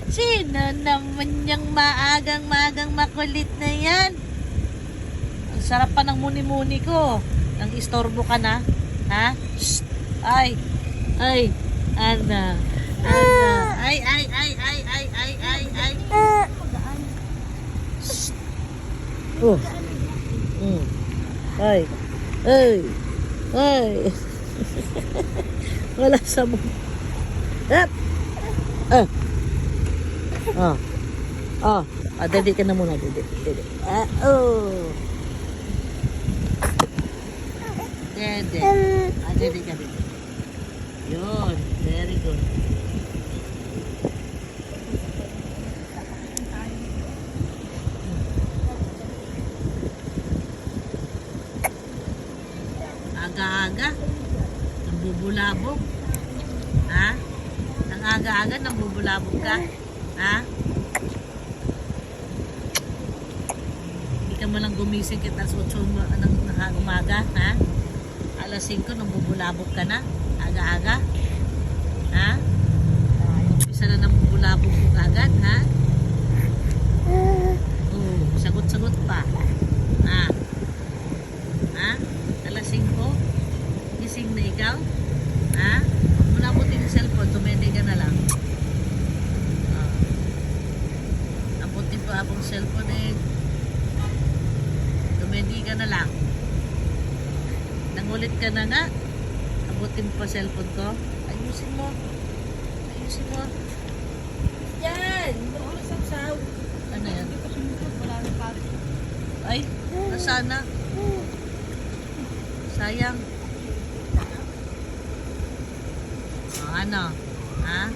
Sino naman yung maagang-magang makulit na yan? Ang sarap pa ng muni-muni ko. Nang istorbo ka na? Ha? Shh! Ay! Ay! Ana! Ana! Ay! Ay! Ay! Ay! Ay! Ay! Ay! Ay! Shh! Oh! Ay! Ay! Ay! Wala sa mo. Up! Ah! Ah. Ah. Ah, dede ka na muna, dede. Dede. Ah, oh. Dede. Ah, dede ka dede. Yun. Very good. Aga-aga. Nambubulabog. Ha? Ang aga-aga, nambubulabog ka. Ha? Hindi ka mo lang gumising kita sa 8 ng umaga, ha? Alas 5 nang bubulabog ka na, aga-aga. Ha? Isa na nang bubulabog mo agad, ha? Oh, sagot-sagot pa. Ha? Ha? Alas 5? Gising na ikaw? Ha? Mula mo din yung cellphone, tumende ka na lang. Abutin pa akong cellphone eh. Tumedi ka na lang. Nangulit ka na nga. Abutin pa cellphone ko. Ayusin mo. Ayusin mo. Yan! Saw. Ano yan? Ay, nasana. Sayang. Oh, ano? Ha?